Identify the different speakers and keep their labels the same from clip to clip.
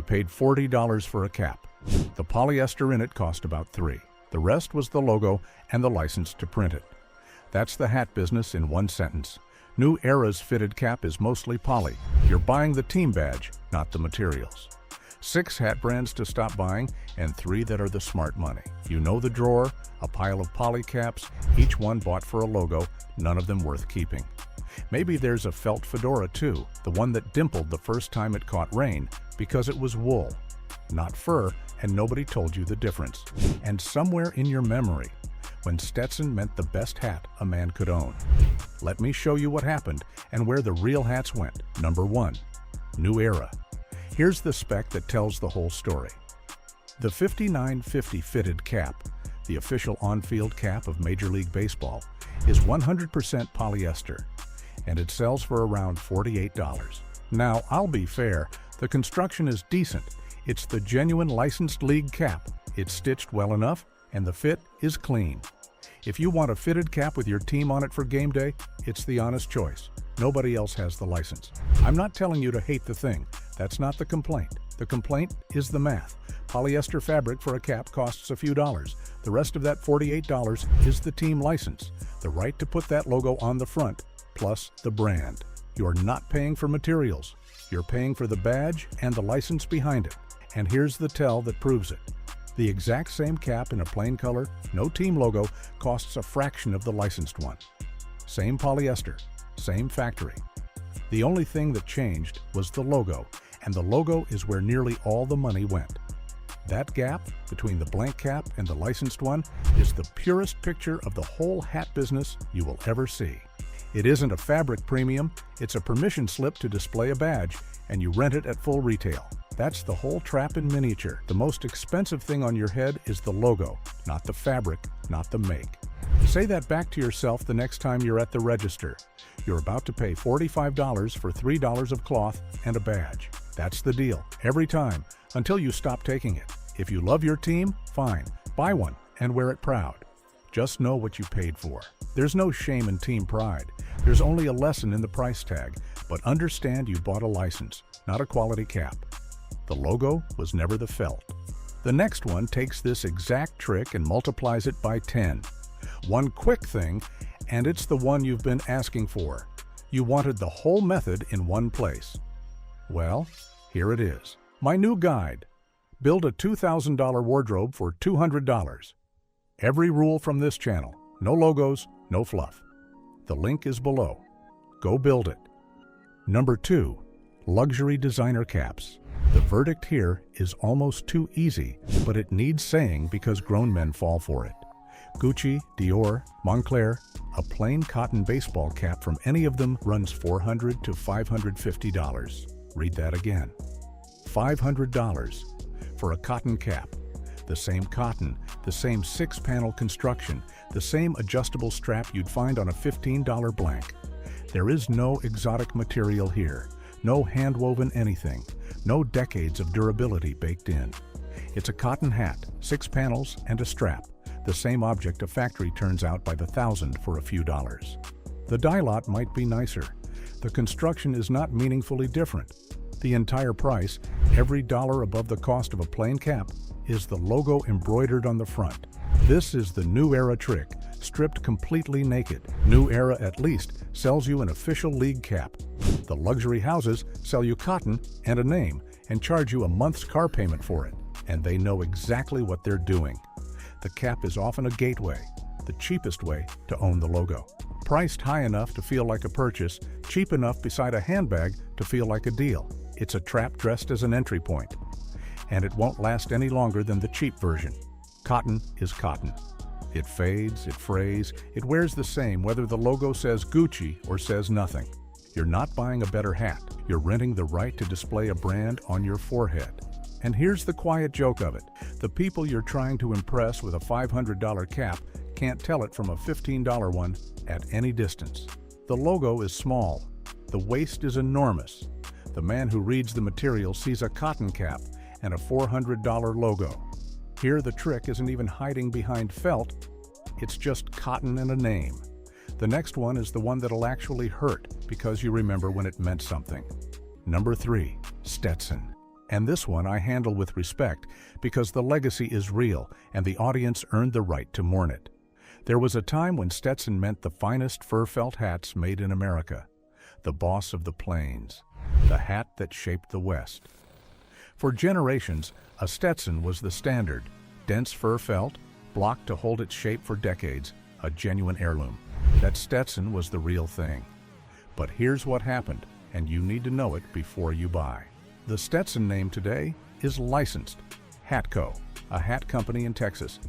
Speaker 1: paid $40 for a cap. The polyester in it cost about $3. The rest was the logo and the license to print it. That's the hat business in one sentence. New Era's fitted cap is mostly poly. You're buying the team badge, not the materials. 6 hat brands to stop buying, and 3 that are the smart money. You know the drawer, a pile of poly caps, each one bought for a logo, none of them worth keeping. Maybe there's a felt fedora too, the one that dimpled the first time it caught rain because it was wool, not fur, and nobody told you the difference. And somewhere in your memory, when Stetson meant the best hat a man could own. Let me show you what happened and where the real hats went. Number 1. New Era. Here's the spec that tells the whole story. The 5950 fitted cap, the official on-field cap of Major League Baseball, is 100% polyester, and it sells for around $48. Now, I'll be fair, the construction is decent. It's the genuine licensed league cap. It's stitched well enough, and the fit is clean. If you want a fitted cap with your team on it for game day, it's the honest choice. Nobody else has the license. I'm not telling you to hate the thing. That's not the complaint. The complaint is the math. Polyester fabric for a cap costs a few dollars. The rest of that $48 is the team license, the right to put that logo on the front, plus the brand. You're not paying for materials. You're paying for the badge and the license behind it. And here's the tell that proves it. The exact same cap in a plain color, no team logo, costs a fraction of the licensed one. Same polyester, same factory. The only thing that changed was the logo, and the logo is where nearly all the money went. That gap between the blank cap and the licensed one is the purest picture of the whole hat business you will ever see. It isn't a fabric premium, it's a permission slip to display a badge, and you rent it at full retail. That's the whole trap in miniature. The most expensive thing on your head is the logo, not the fabric, not the make. Say that back to yourself the next time you're at the register. You're about to pay $45 for $3 of cloth and a badge. That's the deal, every time, until you stop taking it. If you love your team, fine, buy one and wear it proud. Just know what you paid for. There's no shame in team pride. There's only a lesson in the price tag, but understand you bought a license, not a quality cap. The logo was never the felt. The next one takes this exact trick and multiplies it by 10. One quick thing, and it's the one you've been asking for. You wanted the whole method in one place. Well, here it is. My new guide. Build a $2,000 wardrobe for $200. Every rule from this channel. No logos, no fluff. The link is below. Go build it. Number 2. Luxury designer caps. The verdict here is almost too easy, but it needs saying because grown men fall for it. Gucci, Dior, Moncler, a plain cotton baseball cap from any of them runs $400 to $550. Read that again. $500 for a cotton cap. The same cotton, the same 6-panel construction, the same adjustable strap you'd find on a $15 blank. There is no exotic material here, no hand-woven anything, no decades of durability baked in. It's a cotton hat, 6 panels, and a strap, the same object a factory turns out by the thousand for a few dollars. The dye lot might be nicer. The construction is not meaningfully different. The entire price, every dollar above the cost of a plain cap, is the logo embroidered on the front. This is the New Era trick, stripped completely naked. New Era at least sells you an official league cap. The luxury houses sell you cotton and a name and charge you a month's car payment for it. And they know exactly what they're doing. The cap is often a gateway, the cheapest way to own the logo. Priced high enough to feel like a purchase, cheap enough beside a handbag to feel like a deal. It's a trap dressed as an entry point. And it won't last any longer than the cheap version. Cotton is cotton. It fades, it frays, it wears the same whether the logo says Gucci or says nothing. You're not buying a better hat. You're renting the right to display a brand on your forehead. And here's the quiet joke of it. The people you're trying to impress with a $500 cap can't tell it from a $15 one at any distance. The logo is small. The waist is enormous. The man who reads the material sees a cotton cap and a $400 logo. Here the trick isn't even hiding behind felt, it's just cotton and a name. The next one is the one that'll actually hurt because you remember when it meant something. Number 3. Stetson. And this one I handle with respect because the legacy is real and the audience earned the right to mourn it. There was a time when Stetson meant the finest fur felt hats made in America, the boss of the plains, the hat that shaped the West. For generations, a Stetson was the standard, dense fur felt, blocked to hold its shape for decades, a genuine heirloom. That Stetson was the real thing. But here's what happened, and you need to know it before you buy. The Stetson name today is licensed. Hatco, a hat company in Texas,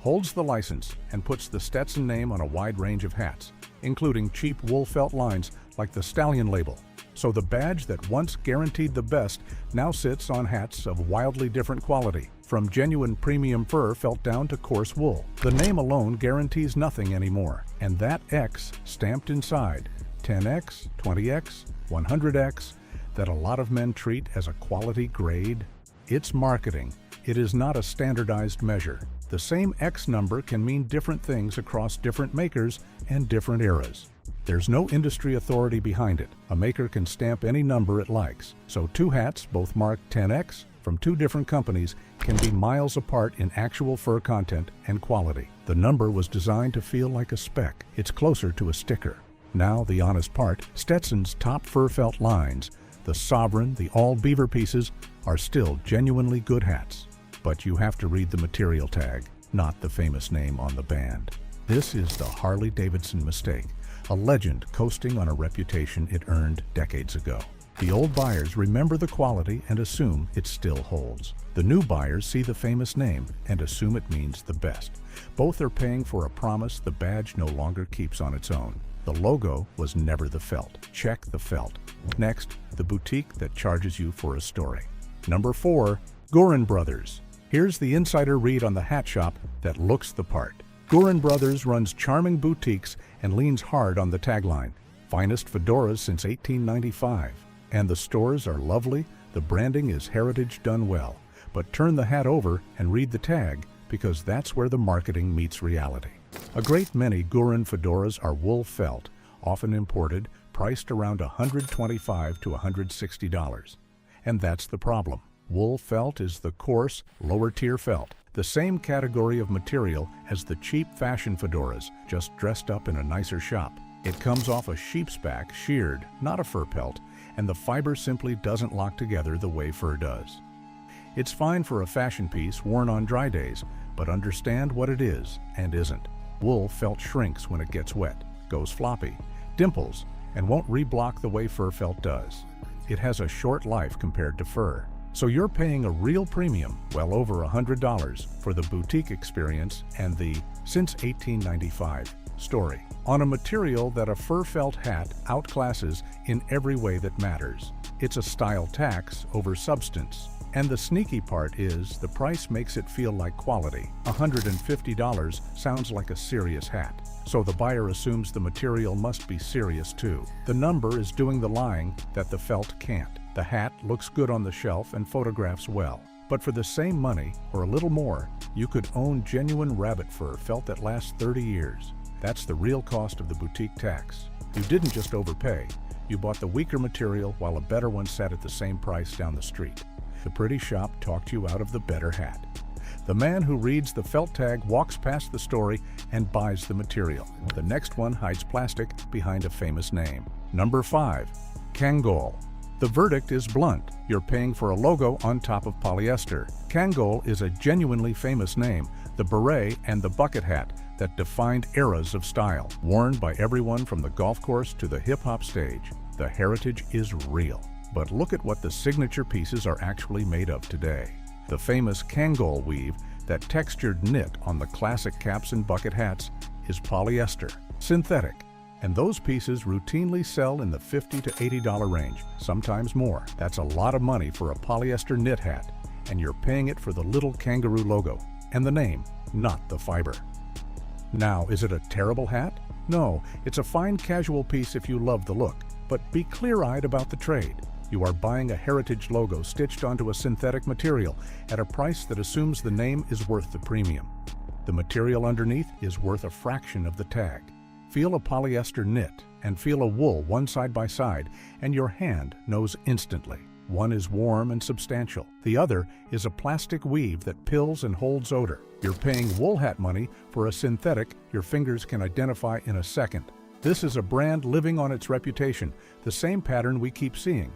Speaker 1: holds the license and puts the Stetson name on a wide range of hats, including cheap wool felt lines like the Stallion label. So the badge that once guaranteed the best now sits on hats of wildly different quality, from genuine premium fur felt down to coarse wool. The name alone guarantees nothing anymore, and that X stamped inside, 10X, 20X, 100X, that a lot of men treat as a quality grade, it's marketing. It is not a standardized measure. The same X number can mean different things across different makers and different eras. There's no industry authority behind it. A maker can stamp any number it likes. So two hats, both marked 10X, from two different companies, can be miles apart in actual fur content and quality. The number was designed to feel like a speck. It's closer to a sticker. Now, the honest part, Stetson's top fur felt lines, the Sovereign, the all beaver pieces, are still genuinely good hats. But you have to read the material tag, not the famous name on the band. This is the Harley-Davidson mistake, a legend coasting on a reputation it earned decades ago. The old buyers remember the quality and assume it still holds. The new buyers see the famous name and assume it means the best. Both are paying for a promise the badge no longer keeps on its own. The logo was never the felt. Check the felt. Next, the boutique that charges you for a story. Number 4, Gorin Brothers. Here's the insider read on the hat shop that looks the part. Gorin Brothers runs charming boutiques and leans hard on the tagline, finest fedoras since 1895. And the stores are lovely, the branding is heritage done well. But turn the hat over and read the tag, because that's where the marketing meets reality. A great many Gorin fedoras are wool felt, often imported, priced around $125 to $160. And that's the problem. Wool felt is the coarse, lower-tier felt, the same category of material as the cheap fashion fedoras, just dressed up in a nicer shop. It comes off a sheep's back, sheared, not a fur pelt, and the fiber simply doesn't lock together the way fur does. It's fine for a fashion piece worn on dry days, but understand what it is and isn't. Wool felt shrinks when it gets wet, goes floppy, dimples, and won't reblock the way fur felt does. It has a short life compared to fur. So you're paying a real premium, well over $100, for the boutique experience and the since 1895 story, on a material that a fur felt hat outclasses in every way that matters. It's a style tax over substance. And the sneaky part is the price makes it feel like quality. $150 sounds like a serious hat. So the buyer assumes the material must be serious too. The number is doing the lying that the felt can't. The hat looks good on the shelf and photographs well. But for the same money, or a little more, you could own genuine rabbit fur felt that lasts 30 years. That's the real cost of the boutique tax. You didn't just overpay. You bought the weaker material while a better one sat at the same price down the street. The pretty shop talked you out of the better hat. The man who reads the felt tag walks past the story and buys the material. The next one hides plastic behind a famous name. Number 5, Kangol. The verdict is blunt. You're paying for a logo on top of polyester. Kangol is a genuinely famous name, the beret and the bucket hat that defined eras of style, worn by everyone from the golf course to the hip-hop stage. The heritage is real. But look at what the signature pieces are actually made of today. The famous Kangol weave, that textured knit on the classic caps and bucket hats, is polyester, synthetic. And those pieces routinely sell in the $50 to $80 range, sometimes more. That's a lot of money for a polyester knit hat, and you're paying it for the little kangaroo logo and the name, not the fiber. Now, is it a terrible hat? No, it's a fine casual piece if you love the look, but be clear-eyed about the trade. You are buying a heritage logo stitched onto a synthetic material at a price that assumes the name is worth the premium. The material underneath is worth a fraction of the tag. Feel a polyester knit and feel a wool one side by side, and your hand knows instantly. One is warm and substantial. The other is a plastic weave that pills and holds odor. You're paying wool hat money for a synthetic your fingers can identify in a second. This is a brand living on its reputation, the same pattern we keep seeing.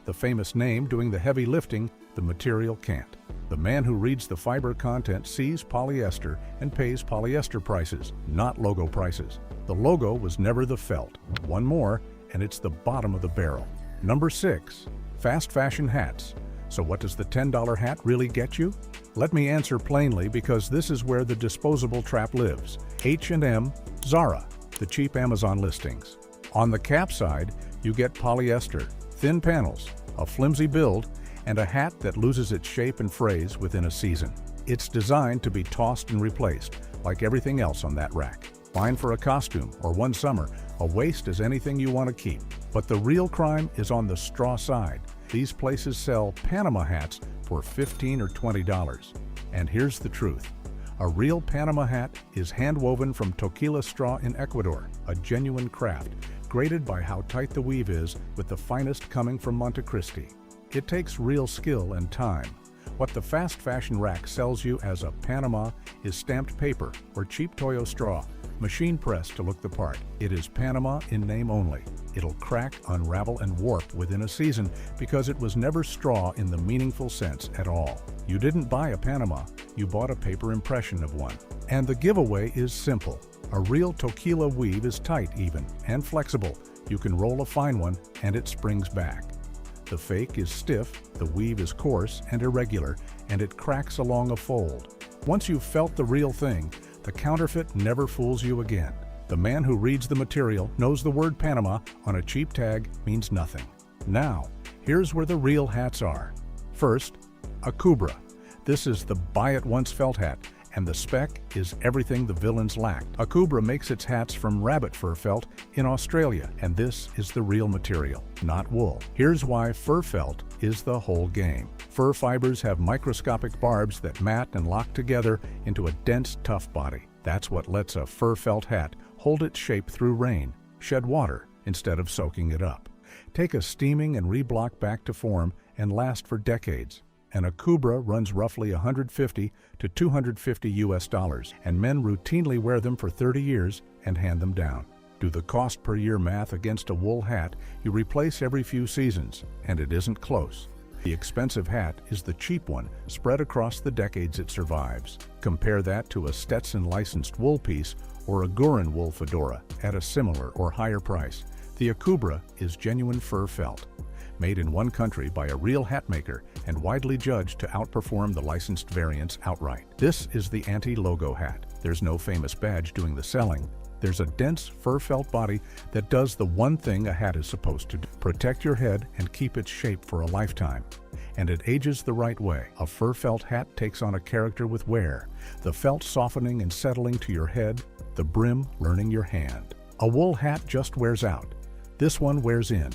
Speaker 1: The famous name doing the heavy lifting, the material can't. The man who reads the fiber content sees polyester and pays polyester prices, not logo prices. The logo was never the felt. One more, and it's the bottom of the barrel. Number 6. Fast fashion hats. So what does the $10 hat really get you? Let me answer plainly because this is where the disposable trap lives. H&M, Zara, the cheap Amazon listings. On the cap side, you get polyester, thin panels, a flimsy build, and a hat that loses its shape and phrase within a season. It's designed to be tossed and replaced, like everything else on that rack. Fine for a costume or one summer, a waste is anything you want to keep. But the real crime is on the straw side. These places sell Panama hats for $15 or $20. And here's the truth. A real Panama hat is hand-woven from toquilla straw in Ecuador, a genuine craft, graded by how tight the weave is, with the finest coming from Montecristi. It takes real skill and time. What the fast fashion rack sells you as a Panama is stamped paper or cheap toyo straw, machine pressed to look the part. It is Panama in name only. It'll crack, unravel, and warp within a season because it was never straw in the meaningful sense at all. You didn't buy a Panama, you bought a paper impression of one. And the giveaway is simple. A real toquilla weave is tight even, and flexible. You can roll a fine one and it springs back. The fake is stiff, the weave is coarse and irregular, and it cracks along a fold. Once you've felt the real thing, the counterfeit never fools you again. The man who reads the material knows the word Panama on a cheap tag means nothing. Now, here's where the real hats are. First, Akubra. This is the buy-it-once felt hat, and the spec is everything the villains lacked. Akubra makes its hats from rabbit fur felt in Australia, and this is the real material, not wool. Here's why fur felt is the whole game. Fur fibers have microscopic barbs that mat and lock together into a dense, tough body. That's what lets a fur felt hat hold its shape through rain, shed water instead of soaking it up, take a steaming and reblock back to form, and last for decades. An Akubra runs roughly $150 to $250 US, and men routinely wear them for 30 years and hand them down. Do the cost per year math against a wool hat you replace every few seasons, and it isn't close. The expensive hat is the cheap one spread across the decades it survives. Compare that to a Stetson licensed wool piece or a Gurin wool fedora at a similar or higher price. The Akubra is genuine fur felt, made in one country by a real hat maker and widely judged to outperform the licensed variants outright. This is the anti-logo hat. There's no famous badge doing the selling. There's a dense fur felt body that does the one thing a hat is supposed to do: protect your head and keep its shape for a lifetime. And it ages the right way. A fur felt hat takes on a character with wear, the felt softening and settling to your head, the brim learning your hand. A wool hat just wears out. This one wears in.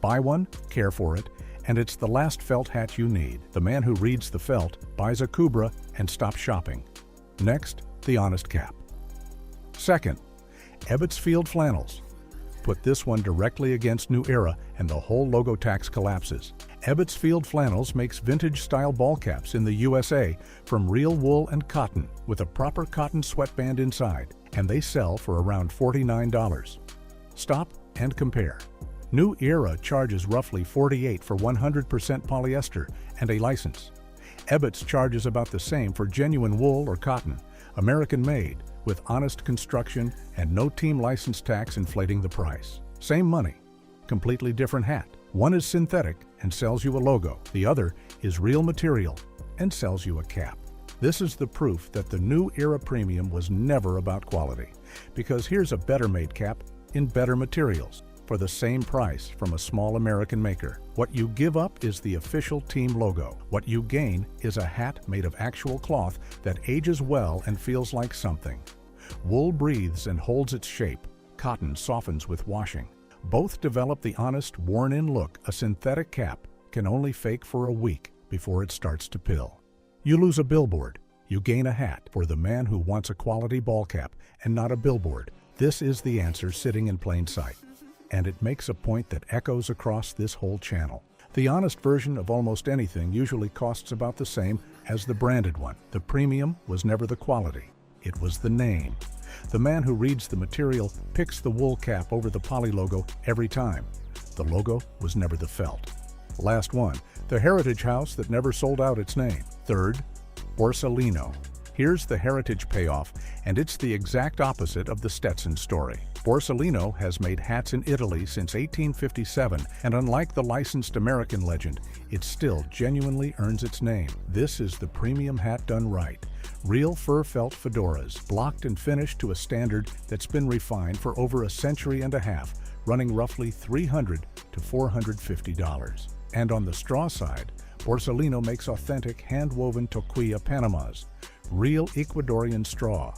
Speaker 1: Buy one, care for it, and it's the last felt hat you need. The man who reads the felt buys a Akubra and stops shopping. Next, the honest cap. Second, Ebbets Field Flannels. Put this one directly against New Era and the whole logo tax collapses. Ebbets Field Flannels makes vintage-style ball caps in the USA from real wool and cotton with a proper cotton sweatband inside, and they sell for around $49. Stop and compare. New Era charges roughly $48 for 100% polyester and a license. Ebbets charges about the same for genuine wool or cotton, American-made, with honest construction and no team license tax inflating the price. Same money, completely different hat. One is synthetic and sells you a logo. The other is real material and sells you a cap. This is the proof that the New Era Premium was never about quality, because here's a better-made cap in better materials for the same price from a small American maker. What you give up is the official team logo. What you gain is a hat made of actual cloth that ages well and feels like something. Wool breathes and holds its shape. Cotton softens with washing. Both develop the honest, worn-in look a synthetic cap can only fake for a week before it starts to pill. You lose a billboard. You gain a hat for the man who wants a quality ball cap and not a billboard. This is the answer sitting in plain sight. And it makes a point that echoes across this whole channel. The honest version of almost anything usually costs about the same as the branded one. The premium was never the quality, it was the name. The man who reads the material picks the wool cap over the poly logo every time. The logo was never the felt. Last one, the heritage house that never sold out its name. Third, Borsalino. Here's the heritage payoff, and it's the exact opposite of the Stetson story. Borsalino has made hats in Italy since 1857, and unlike the licensed American legend, it still genuinely earns its name. This is the premium hat done right. Real fur felt fedoras, blocked and finished to a standard that's been refined for over a century and a half, running roughly $300 to $450. And on the straw side, Borsalino makes authentic hand-woven toquilla Panamas, real Ecuadorian straw,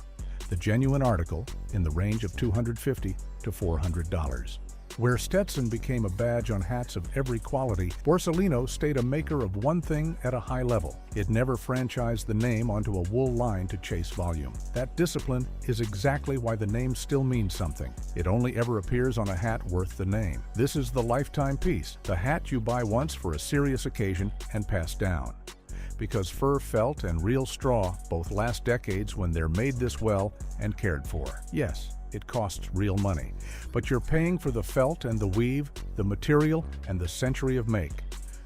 Speaker 1: the genuine article in the range of $250 to $400. Where Stetson became a badge on hats of every quality, Borsalino stayed a maker of one thing at a high level. It never franchised the name onto a wool line to chase volume. That discipline is exactly why the name still means something. It only ever appears on a hat worth the name. This is the lifetime piece, the hat you buy once for a serious occasion and pass down. Because fur, felt, and real straw both last decades when they're made this well and cared for. Yes, it costs real money, but you're paying for the felt and the weave, the material, and the century of make,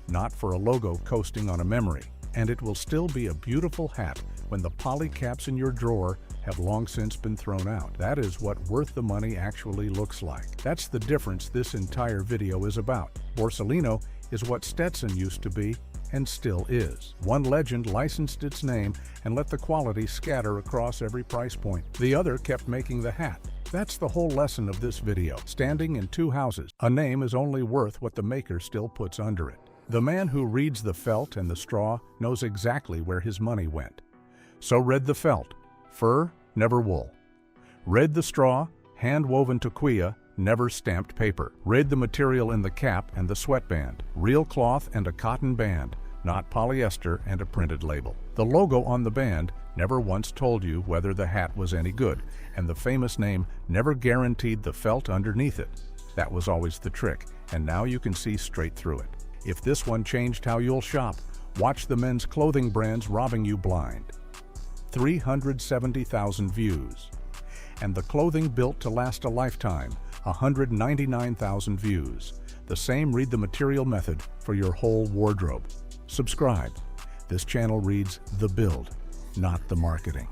Speaker 1: not for a logo coasting on a memory. And it will still be a beautiful hat when the poly caps in your drawer have long since been thrown out. That is what worth the money actually looks like. That's the difference this entire video is about. Borsalino is what Stetson used to be and still is. One legend licensed its name and let the quality scatter across every price point. The other kept making the hat. That's the whole lesson of this video. Standing in two houses, a name is only worth what the maker still puts under it. The man who reads the felt and the straw knows exactly where his money went. So read the felt, fur, never wool. Read the straw, hand-woven toquilla, never stamped paper. Read the material in the cap and the sweatband, real cloth and a cotton band, not polyester and a printed label. The logo on the band never once told you whether the hat was any good, and the famous name never guaranteed the felt underneath it. That was always the trick, and now you can see straight through it. If this one changed how you'll shop, watch the men's clothing brands robbing you blind. 370,000 views. And the clothing built to last a lifetime, 199,000 views. The same read the material method for your whole wardrobe. Subscribe. This channel reads the build, not the marketing.